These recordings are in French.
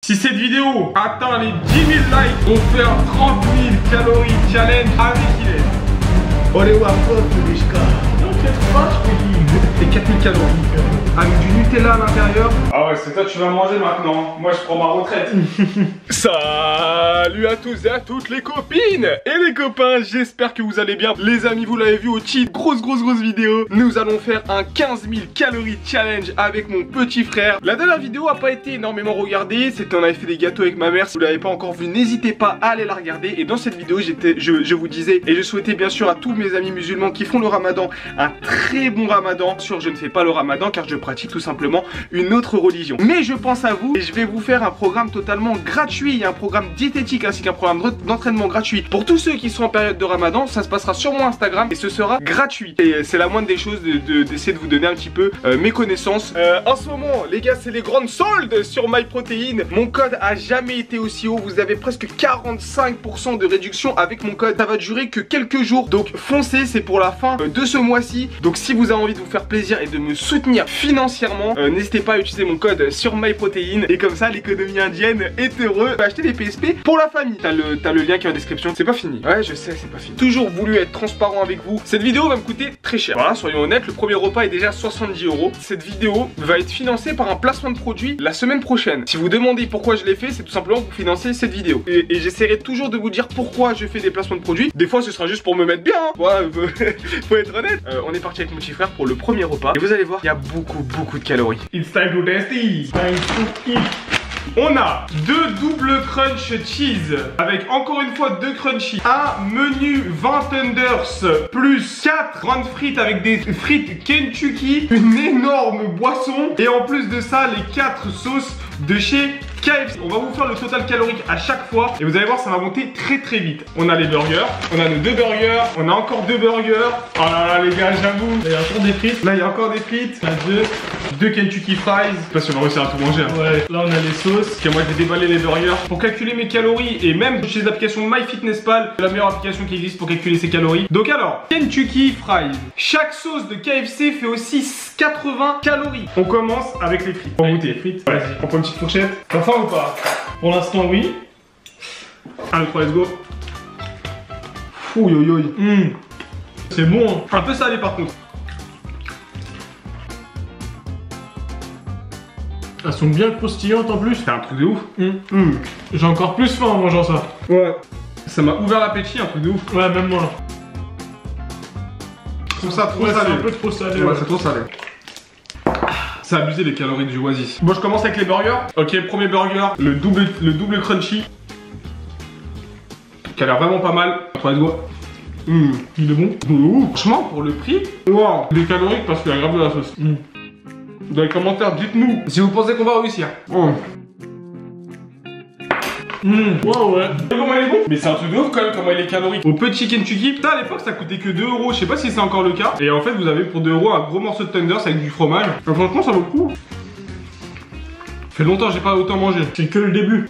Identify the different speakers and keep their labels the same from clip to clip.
Speaker 1: Si cette vidéo atteint les 10 000 likes, on fait un 30 000 calories challenge avec Inès.
Speaker 2: Allez, wa pote, Mishka.
Speaker 1: Non, peut-être pas, je te dis. Et 4000 calories. Avec du Nutella à l'intérieur. Ah ouais, c'est toi, tu vas manger maintenant. Moi, je prends ma retraite. Salut à tous et à toutes les copines et les copains, j'espère que vous allez bien. Les amis, vous l'avez vu au titre, grosse vidéo. Nous allons faire un 15 000 calories challenge avec mon petit frère. La dernière vidéo a pas été énormément regardée. C'était, on avait fait des gâteaux avec ma mère. Si vous l'avez pas encore vu, n'hésitez pas à aller la regarder. Et dans cette vidéo, je vous disais, et je souhaitais bien sûr à tous mes amis musulmans qui font le ramadan, un très bon ramadan. Sûr, je ne fais pas le ramadan car je pratique tout simplement une autre religion. Mais je pense à vous et je vais vous faire un programme totalement gratuit, un programme diététique ainsi qu'un programme d'entraînement gratuit. Pour tous ceux qui sont en période de ramadan, ça se passera sur mon Instagram et ce sera gratuit. Et c'est la moindre des choses d'essayer de vous donner un petit peu mes connaissances. En ce moment, les gars, c'est les grandes soldes sur MyProtein. Mon code a jamais été aussi haut. Vous avez presque 45% de réduction avec mon code. Ça va durer que quelques jours. Donc foncez, c'est pour la fin de ce mois-ci. Donc si vous avez envie de vous faire plaisir et de me soutenir financièrement, n'hésitez pas à utiliser mon code sur MyProtein. Et comme ça, l'économie indienne est heureux. Acheter des PSP pour la famille. T'as le lien qui est en description. C'est pas fini. Ouais, je sais, c'est pas fini. Toujours voulu être transparent avec vous. Cette vidéo va me coûter très cher. Voilà, soyons honnêtes, le premier repas est déjà 70 €. Cette vidéo va être financée par un placement de produit la semaine prochaine. Si vous demandez pourquoi je l'ai fait, c'est tout simplement pour financer cette vidéo. Et j'essaierai toujours de vous dire pourquoi je fais des placements de produits. Des fois, ce sera juste pour me mettre bien. Hein. Ouais, faut être honnête. On est parti avec mon petit frère pour le premier repas. Et vous allez voir, il y a beaucoup de calories. It's time to test it. Time to eat. On a 2 double crunch cheese avec encore une fois 2 crunchy, un menu 20 tenders plus 4 grandes frites avec des frites Kentucky, une énorme boisson et en plus de ça les 4 sauces de chez KFC. On va vous faire le total calorique à chaque fois et vous allez voir, ça va monter très vite. On a les burgers, on a nos 2 burgers, on a encore 2 burgers. Oh là là les gars, j'avoue.
Speaker 2: Là il y a encore des frites.
Speaker 1: Là il y a encore des frites. On a 2 Kentucky fries. Je sais pas si on va réussir à tout manger. Hein.
Speaker 2: Ouais. Là on a les sauces.
Speaker 1: Ok, moi je vais déballer les burgers. Pour calculer mes calories et même chez l'application MyFitnessPal, c'est la meilleure application qui existe pour calculer ses calories. Donc alors, Kentucky fries. Chaque sauce de KFC fait aussi 80 calories. On commence avec les frites. On va goûter les frites. Vas-y, on prend une petite fourchette. T'as faim ou pas?
Speaker 2: Pour l'instant oui.
Speaker 1: 1, 2, 3, let's go. Fou
Speaker 2: C'est bon hein.
Speaker 1: Un peu salé par contre.
Speaker 2: Elles sont bien croustillantes en plus.
Speaker 1: C'est un truc de ouf.
Speaker 2: J'ai encore plus faim en mangeant ça.
Speaker 1: Ouais. Ça m'a ouvert l'appétit, un truc de ouf.
Speaker 2: Ouais, même moi.
Speaker 1: Je trouve ça trop salé.
Speaker 2: C'est un peu trop salé.
Speaker 1: Ouais, c'est trop salé. C'est abusé les calories du Oasis. Bon, je commence avec les burgers. Ok, premier burger, le double crunchy. Qui a l'air vraiment pas mal. 3 doigts.
Speaker 2: Il est bon.
Speaker 1: Franchement, pour le prix, wow. Les calories parce qu'il y a grave de la sauce. Dans les commentaires, dites-nous si vous pensez qu'on va réussir.
Speaker 2: Ouais.
Speaker 1: Comment il est bon? Mais c'est un truc de ouf quand même comment il est calorique. Au petit Kentucky, putain à l'époque ça coûtait que 2 €. Je sais pas si c'est encore le cas. Et en fait vous avez pour 2 € un gros morceau de tenders avec du fromage. Et franchement ça vaut le coup. Fait longtemps que j'ai pas autant mangé.
Speaker 2: C'est que le début.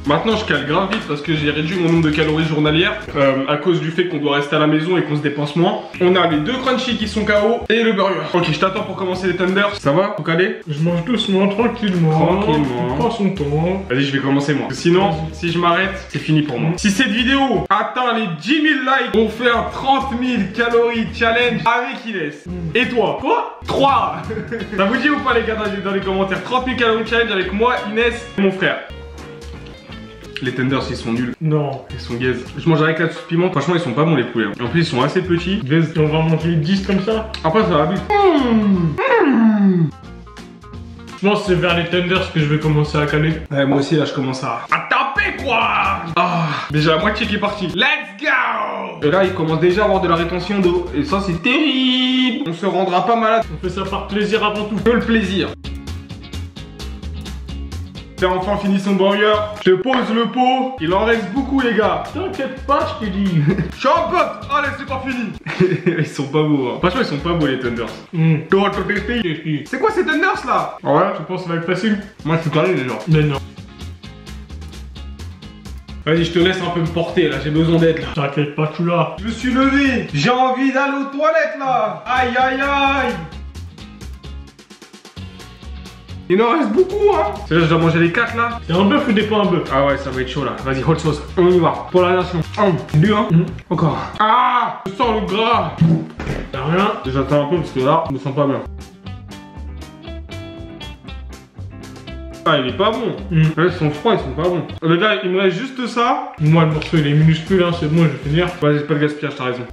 Speaker 1: Maintenant je cale grave vite parce que j'ai réduit mon nombre de calories journalières à cause du fait qu'on doit rester à la maison et qu'on se dépense moins. On a les 2 crunchy qui sont KO et le burger. Ok, je t'attends pour commencer les tenders. Ça va? Faut caler?
Speaker 2: Je mange doucement, tranquillement. On prend son temps.
Speaker 1: Vas-y, je vais commencer moi. Sinon, si je m'arrête, c'est fini pour moi. Si cette vidéo atteint les 10 000 likes, on fait un 30 000 calories challenge avec Inès. Et toi? Quoi? 3. Ça vous dit ou pas les gars dans les commentaires? 30 000 calories challenge avec moi, Inès et mon frère. Les tenders ils sont nuls.
Speaker 2: Non.
Speaker 1: Ils sont gaze. Je mange avec la sauce piment. Franchement ils sont pas bons les poulets. En plus ils sont assez petits.
Speaker 2: On va manger 10 comme ça.
Speaker 1: Après ça va vite.
Speaker 2: Je pense que c'est vers les tenders que je vais commencer à caler.
Speaker 1: Ouais moi aussi là je commence à taper quoi. Déjà la moitié qui est partie. Let's go. Et là il commence déjà à avoir de la rétention d'eau. Et ça c'est terrible. On se rendra pas malade.
Speaker 2: On fait ça par plaisir avant tout.
Speaker 1: Que le plaisir. T'as enfin fini son burger, je te pose le pot, il en reste beaucoup les gars.
Speaker 2: T'inquiète pas, je te dis.
Speaker 1: Je suis en pote, allez c'est pas fini. Ils sont pas beaux hein. Franchement ils sont pas beaux les tenders. Toi t'as testé. C'est quoi ces tenders là?
Speaker 2: Ouais, tu penses que ça va être facile?
Speaker 1: Moi je suis calé déjà.
Speaker 2: Mais non.
Speaker 1: Vas-y je te laisse un peu me porter là, j'ai besoin d'aide là.
Speaker 2: T'inquiète pas, tu l'as.
Speaker 1: Je me suis levé, j'ai envie d'aller aux toilettes là. Aïe aïe aïe. Il en reste beaucoup, hein. C'est là, je dois manger les 4 là.
Speaker 2: C'est un bœuf ou des pas un bœuf?
Speaker 1: Ah ouais, ça va être chaud là. Vas-y, hot sauce. On y va. Pour la nation. Dur, hein. Encore. Ah, je sens le gras.
Speaker 2: Y'a rien.
Speaker 1: J'attends un peu parce que là, je me sens pas bien. Ah, il est pas bon. Là, ils sont froids, ils sont pas bons. Les gars, il me reste juste ça.
Speaker 2: Moi, le morceau il est minuscule, hein, c'est bon, je vais finir.
Speaker 1: Vas-y, pas de gaspillage, t'as raison.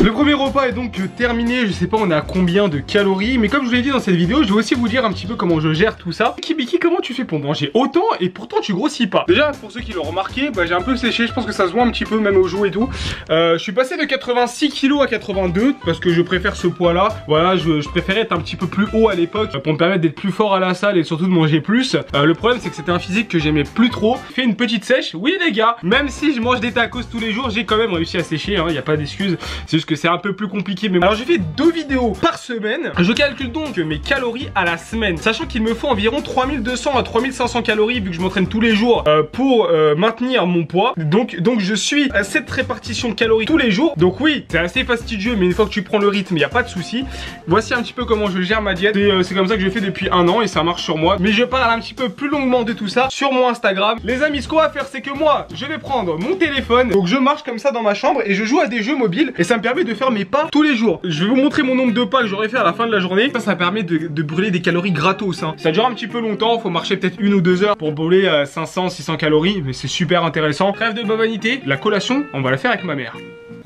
Speaker 1: Le premier repas est donc terminé, je sais pas on est à combien de calories, mais comme je vous l'ai dit dans cette vidéo, je vais aussi vous dire un petit peu comment je gère tout ça. Biki, comment tu fais pour manger autant et pourtant tu grossis pas? Déjà, pour ceux qui l'ont remarqué, bah, j'ai un peu séché, je pense que ça se voit un petit peu même au joues et tout. Je suis passé de 86 kg à 82 parce que je préfère ce poids là. Voilà, je préférais être un petit peu plus haut à l'époque pour me permettre d'être plus fort à la salle et surtout de manger plus. Le problème c'est que c'était un physique que j'aimais plus trop. Fais une petite sèche, oui les gars, même si je mange des tacos tous les jours, j'ai quand même réussi à sécher, hein, y a pas d'excuse. C'est juste que c'est un peu plus compliqué. Mais alors j'ai fait 2 vidéos par semaine. Je calcule donc mes calories à la semaine, sachant qu'il me faut environ 3200 à 3500 calories vu que je m'entraîne tous les jours pour maintenir mon poids. Donc je suis à cette répartition de calories tous les jours. Donc oui, c'est assez fastidieux, mais une fois que tu prends le rythme, il n'y a pas de souci. Voici un petit peu comment je gère ma diète. C'est comme ça que je fais depuis 1 an et ça marche sur moi. Mais je parle un petit peu plus longuement de tout ça sur mon Instagram. Les amis, ce qu'on va faire, c'est que moi, je vais prendre mon téléphone. Donc je marche comme ça dans ma chambre et je joue à des jeux mobiles. Et ça me permet de faire mes pas tous les jours. Je vais vous montrer mon nombre de pas que j'aurais fait à la fin de la journée. Ça permet de brûler des calories gratos, hein. Ça dure un petit peu longtemps, faut marcher peut-être 1 ou 2 heures pour brûler 500-600 calories, mais c'est super intéressant. Trêve de vanité, la collation, on va la faire avec ma mère.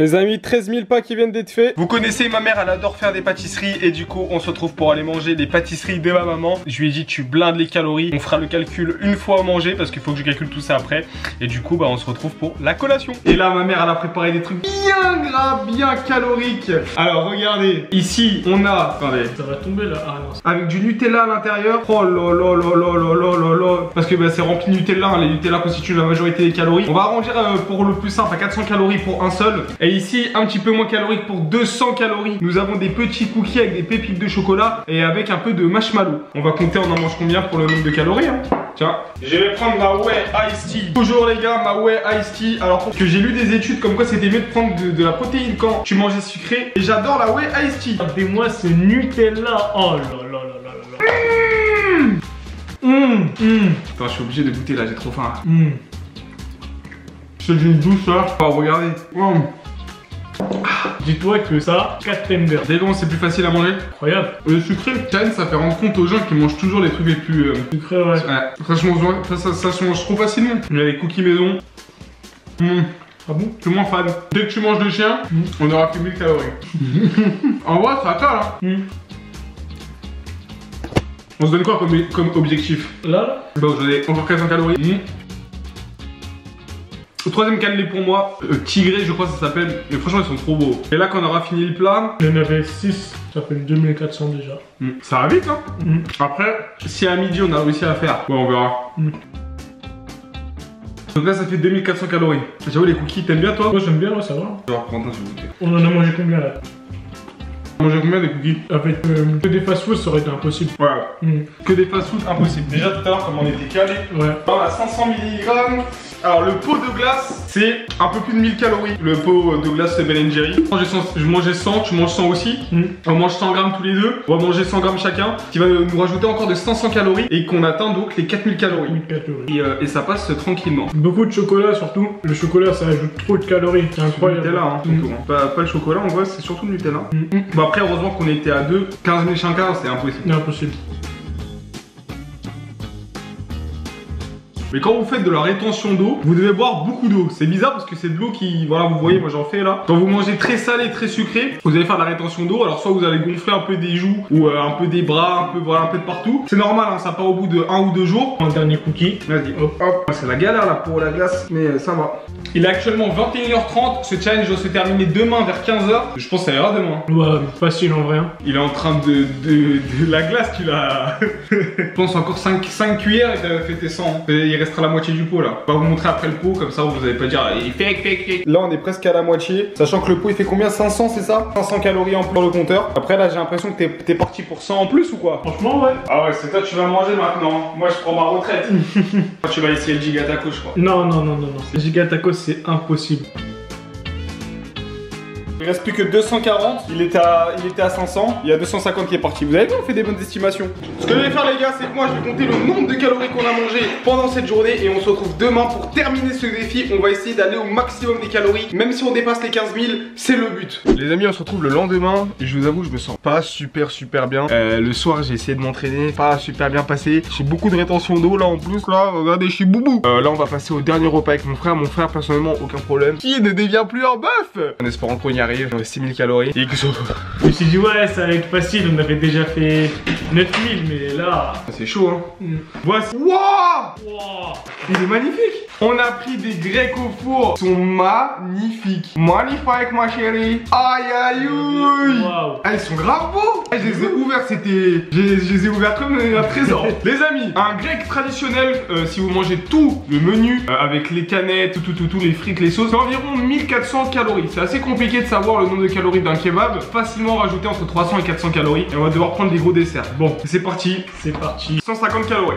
Speaker 1: Les amis, 13 000 pas qui viennent d'être faits. Vous connaissez ma mère, elle adore faire des pâtisseries et du coup on se retrouve pour aller manger les pâtisseries de ma maman. Je lui ai dit tu blindes les calories, on fera le calcul une fois manger parce qu'il faut que je calcule tout ça après. Et du coup bah on se retrouve pour la collation. Et là ma mère elle a préparé des trucs bien gras, bien caloriques. Alors regardez, ici on a, attendez,
Speaker 2: ça va tomber là, ah non.
Speaker 1: avec du Nutella à l'intérieur. Oh là là là là là là là là. Parce que bah, c'est rempli de Nutella, hein. Les Nutella constituent la majorité des calories. On va arranger pour le plus simple à 400 calories pour un seul. Et ici, un petit peu moins calorique pour 200 calories. Nous avons des petits cookies avec des pépites de chocolat et avec un peu de marshmallow. On va compter, on en mange combien pour le nombre de calories, hein. Tiens, je vais prendre ma Whey Iced Tea. Toujours les gars, ma Whey Iced Tea. Alors parce que j'ai lu des études comme quoi c'était mieux de prendre de la protéine quand tu mangeais sucré. Et j'adore la Whey Iced Tea.
Speaker 2: Regardez-moi ce Nutella. Oh là là là là là.
Speaker 1: Attends, je suis obligé de goûter là, j'ai trop faim.
Speaker 2: C'est d'une douceur.
Speaker 1: Oh, regardez.
Speaker 2: Dis-toi que ça, 4 tenders.
Speaker 1: Dès lors, c'est plus facile à manger.
Speaker 2: Incroyable.
Speaker 1: Le sucré, Challenge, ça fait rendre compte aux gens qui mangent toujours les trucs les plus
Speaker 2: sucré, ouais.
Speaker 1: Ça se mange trop facilement. Il y a les cookies maison.
Speaker 2: Ah bon?
Speaker 1: C'est moins fan. Dès que tu manges le chien, on aura plus 1000 calories. En vrai, ça cale, hein. On se donne quoi comme objectif?
Speaker 2: Là
Speaker 1: Bah, vous donnez encore 400 calories. Le troisième cannelé pour moi, Tigré je crois que ça s'appelle, mais franchement ils sont trop beaux. Et là quand on aura fini le plat,
Speaker 2: il y en avait 6, ça fait 2400 déjà.
Speaker 1: Ça va vite hein. Après, si à midi on a réussi à faire, ouais on verra. Donc là ça fait 2400 calories. J'avoue les cookies, t'aimes bien toi?
Speaker 2: Moi j'aime bien, ouais, ça va.
Speaker 1: Alors Quentin je vais goûter.
Speaker 2: On en a mangé combien là?
Speaker 1: Manger combien des cookies?
Speaker 2: Avec que des fast-food ça aurait été impossible.
Speaker 1: Voilà. Que des fast-food impossible. Déjà tout à l'heure comme on était calé.
Speaker 2: Ouais.
Speaker 1: On a 500 mg. Alors le pot de glace c'est un peu plus de 1000 calories. Le pot de glace c'est Ben & Jerry. Je mangeais 100, tu manges 100 aussi. On mange 100 grammes tous les deux. On va manger 100 grammes chacun. Qui va nous rajouter encore de 500 calories. Et qu'on atteint donc les 4000 calories. Et ça passe tranquillement.
Speaker 2: Beaucoup de chocolat surtout. Le chocolat ça ajoute trop de calories. C'est incroyable.
Speaker 1: Nutella hein, surtout. Pas le chocolat en vrai c'est surtout le Nutella. Bon après heureusement qu'on était à 2. 15 000 chacun c'est impossible.
Speaker 2: C'est impossible.
Speaker 1: Mais quand vous faites de la rétention d'eau, vous devez boire beaucoup d'eau. C'est bizarre parce que c'est de l'eau qui, voilà, vous voyez, moi j'en fais là. Quand vous mangez très salé, très sucré, vous allez faire de la rétention d'eau. Alors soit vous allez gonfler un peu des joues ou un peu des bras, un peu, voilà, un peu de partout. C'est normal, hein, ça part au bout de 1 ou 2 jours.
Speaker 2: Un dernier cookie.
Speaker 1: Vas-y, hop. C'est la galère là pour la glace, mais ça va. Il est actuellement 21h30. Ce challenge doit se terminer demain vers 15h. Je pense que ça ira demain.
Speaker 2: Ouais, facile en vrai.
Speaker 1: Il est en train de la glace qu'il a. Je pense encore 5 cuillères et t'as fait tes 100. Il restera la moitié du pot là. On va vous montrer après le pot, comme ça vous allez pas dire il fake. Là on est presque à la moitié. Sachant que le pot il fait combien? 500 c'est ça? 500 calories en plus sur le compteur. Après là j'ai l'impression que t'es parti pour 100 en plus ou quoi?
Speaker 2: Franchement ouais.
Speaker 1: Ah ouais c'est toi tu vas manger maintenant. Moi je prends ma retraite. Tu vas essayer le giga taco je crois.
Speaker 2: Non. Le giga taco c'est impossible.
Speaker 1: Il reste plus que 240. Il était à 500. Il y a 250 qui est parti. Vous avez vu, on fait des bonnes estimations. Ce que je vais faire les gars, c'est que moi je vais compter le nombre de calories qu'on a mangé pendant cette journée et on se retrouve demain pour terminer ce défi. On va essayer d'aller au maximum des calories. Même si on dépasse les 15 000, c'est le but. Les amis, on se retrouve le lendemain. Je vous avoue, je me sens pas super bien. Le soir, j'ai essayé de m'entraîner, pas super bien passé. J'ai beaucoup de rétention d'eau là en plus. Là, regardez, je suis boubou. Là, on va passer au dernier repas avec mon frère. Mon frère, personnellement, aucun problème. Qui ne devient plus un bœuf. En espérant qu'on y arrive. On a 6000 calories. Et que ça...
Speaker 2: Je me suis dit, ouais, ça va être facile. On avait déjà fait 9000, mais là.
Speaker 1: C'est chaud, hein. Voici. Wow, il est magnifique. On a pris des grecs au four. Ils sont magnifiques. Magnifique, ma chérie. Aïe, aïe, aïe.
Speaker 2: Wow.
Speaker 1: Ah, ils sont grave beaux. Ah, je les ai ouverts, c'était... Je les ai ouverts comme un trésor. Les amis, un grec traditionnel, si vous mangez tout le menu, avec les canettes, tout, les frites, les sauces, c'est environ 1400 calories. C'est assez compliqué de savoir le nombre de calories d'un kebab. Facilement rajouter entre 300 et 400 calories. Et on va devoir prendre des gros desserts. Bon, c'est parti.
Speaker 2: C'est parti.
Speaker 1: 150 calories.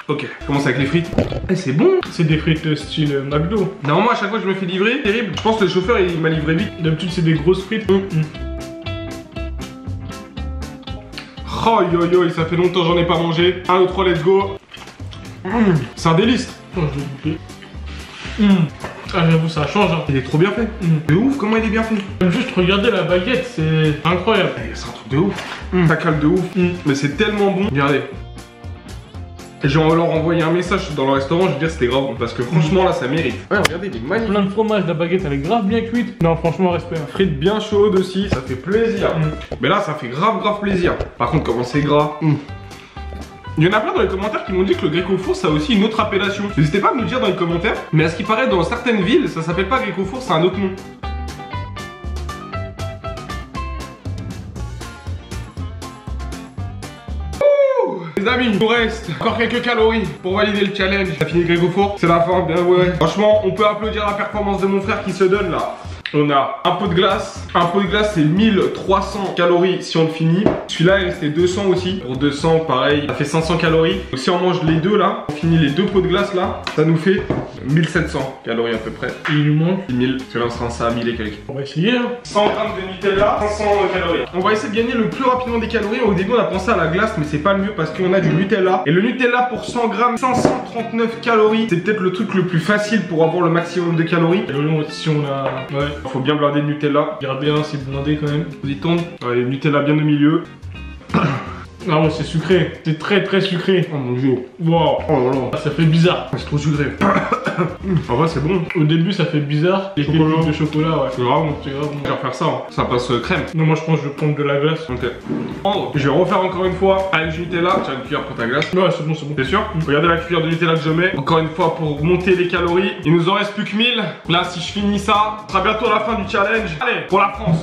Speaker 1: Ok, commence avec les frites. Eh, c'est bon.
Speaker 2: C'est des frites style McDo.
Speaker 1: Normalement, à chaque fois que je me fais livrer, terrible. Je pense que le chauffeur, il m'a livré vite.
Speaker 2: D'habitude, c'est des grosses frites.
Speaker 1: Oh, yo, ça fait longtemps que j'en ai pas mangé. 1, 2, 3, let's go. C'est un délice.
Speaker 2: Oh, je vais goûter. Ah, j'avoue, ça change. Hein.
Speaker 1: Il est trop bien fait. De ouf, comment il est bien fait.
Speaker 2: Juste regarder la baguette, c'est incroyable.
Speaker 1: C'est un truc de ouf. Ça cale de ouf. Mais c'est tellement bon. Regardez. Je vais leur envoyer un message dans le restaurant, je veux dire c'était grave parce que franchement là ça mérite. Ouais, regardez, il est magnifique.
Speaker 2: Plein de fromage, la baguette elle est grave bien cuite. Non, franchement, respect. Hein.
Speaker 1: Frites bien chaudes aussi, ça fait plaisir. Mais là ça fait grave plaisir. Par contre, comment c'est gras. Il y en a plein dans les commentaires qui m'ont dit que le grec au four ça a aussi une autre appellation. N'hésitez pas à me le dire dans les commentaires. Mais à ce qui paraît, dans certaines villes, ça s'appelle pas grec au four, c'est un autre nom. Les amis, il nous reste encore quelques calories pour valider le challenge. On a fini le grec au four, c'est la fin, bien ouais. Franchement, on peut applaudir la performance de mon frère qui se donne là. On a un pot de glace. Un pot de glace, c'est 1300 calories si on le finit. Celui-là, il restait 200 aussi. Pour 200, pareil, ça fait 500 calories. Donc si on mange les deux là, on finit les deux pots de glace là, ça nous fait 1700 calories à peu près.
Speaker 2: Et il nous manque
Speaker 1: 1000, parce que là on sera ça à 1000 et quelques.
Speaker 2: On va essayer. Hein.
Speaker 1: 100 grammes de Nutella, 500 calories. On va essayer de gagner le plus rapidement des calories. Au début, on a pensé à la glace, mais c'est pas le mieux parce qu'on a du Nutella. Et le Nutella pour 100 grammes, 539 calories. C'est peut-être le truc le plus facile pour avoir le maximum de calories.
Speaker 2: Et l'oignon, si on a. Ouais.
Speaker 1: Faut bien blinder le Nutella.
Speaker 2: Regarde bien, c'est blindé quand même.
Speaker 1: Vous y tourne. Ouais, le Nutella bien au milieu.
Speaker 2: Ah ouais, c'est sucré. C'est très sucré.
Speaker 1: Oh mon dieu.
Speaker 2: Wow.
Speaker 1: Oh là là.
Speaker 2: Ah, ça fait bizarre.
Speaker 1: C'est trop sucré. En vrai, c'est bon.
Speaker 2: Au début, ça fait bizarre. Les pépites de chocolat, ouais.
Speaker 1: C'est grave bon.
Speaker 2: C'est grave bon.
Speaker 1: Je vais refaire ça. Hein. Ça passe crème.
Speaker 2: Non, moi je pense que je vais prendre de la glace.
Speaker 1: Ok. Je vais refaire encore une fois avec du Nutella. Tiens, une cuillère pour ta glace.
Speaker 2: Ouais, c'est bon, c'est bon.
Speaker 1: T'es sûr? Regardez la cuillère de Nutella que je mets. Encore une fois pour monter les calories. Il nous en reste plus que 1000. Là, si je finis ça, ce sera bientôt la fin du challenge. Allez, pour la France.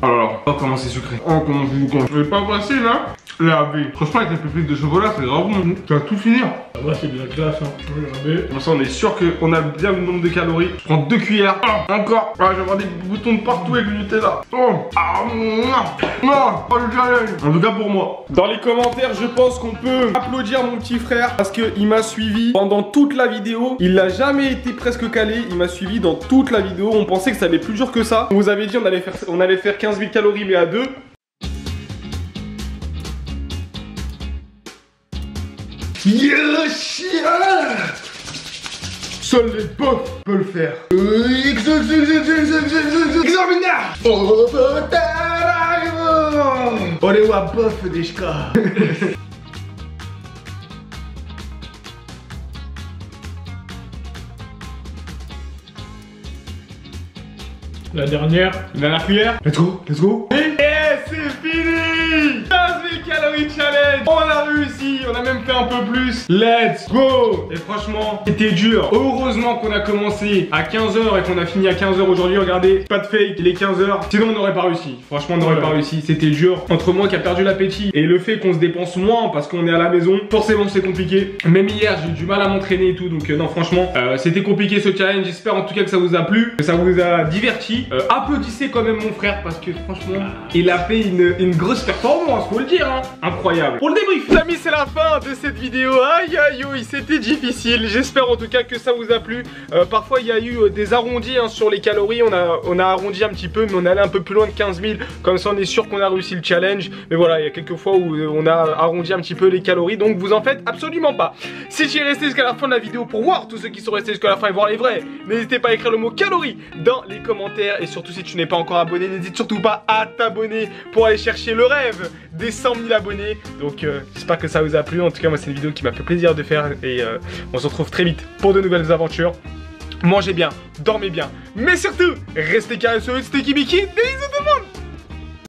Speaker 1: Oh là là. Oh, comment c'est sucré. Oh, comment c'est sucré. C'est pas facile, hein? La vie. Franchement, avec les pépites de chocolat, c'est grave bon. Tu vas tout finir.
Speaker 2: Ah bah, c'est de la glace, hein. Regardez.
Speaker 1: Comme ça, on est sûr qu'on a bien le nombre de calories. Je prends 2 cuillères. Oh, encore. Ah, je vais avoir des boutons de partout avec le Nutella. Oh. Ah, oh, le challenge. En tout cas, pour moi. Dans les commentaires, je pense qu'on peut applaudir mon petit frère parce qu'il m'a suivi pendant toute la vidéo. Il n'a jamais été presque calé. Il m'a suivi dans toute la vidéo. On pensait que ça allait plus dur que ça. On vous avait dit on allait faire 15 000 calories, mais à 2. Yes, yeah. Seuls les bofs peuvent le faire. Examina. Olewa bof deshka.
Speaker 2: La dernière.
Speaker 1: Une dernière cuillère. Let's go, let's go. Et c'est fini. 15 000 calories challenge. On a réussi, on a même fait un peu plus. Let's go. Et franchement, c'était dur. Heureusement qu'on a commencé à 15 h et qu'on a fini à 15 h aujourd'hui. Regardez, pas de fake, il est 15 h. Sinon on n'aurait pas réussi. Franchement, on n'aurait pas réussi. C'était dur. Entre moi qui a perdu l'appétit et le fait qu'on se dépense moins parce qu'on est à la maison, forcément c'est compliqué. Même hier, j'ai eu du mal à m'entraîner et tout. Donc non, franchement, c'était compliqué ce challenge. J'espère en tout cas que ça vous a plu, que ça vous a diverti. Applaudissez quand même mon frère parce que franchement il a fait une grosse performance, faut le dire hein. Incroyable. Pour le débrief les amis, c'est la fin de cette vidéo. Aïe aïe aïe, c'était difficile. J'espère en tout cas que ça vous a plu. Parfois il y a eu des arrondis hein, sur les calories. On a arrondi un petit peu, mais on allait un peu plus loin de 15 000. Comme ça on est sûr qu'on a réussi le challenge. Mais voilà, il y a quelques fois où on a arrondi un petit peu les calories. Donc vous en faites absolument pas. Si tu es resté jusqu'à la fin de la vidéo pour voir tous ceux qui sont restés jusqu'à la fin et voir les vrais, n'hésitez pas à écrire le mot calories dans les commentaires. Et surtout si tu n'es pas encore abonné, n'hésite surtout pas à t'abonner pour aller chercher le rêve des 100 000 abonnés. Donc j'espère que ça vous a plu. En tout cas moi c'est une vidéo qui m'a fait plaisir de faire. Et on se retrouve très vite pour de nouvelles aventures. Mangez bien, dormez bien, mais surtout restez carré sur eux. C'était Kibiki, des bisous.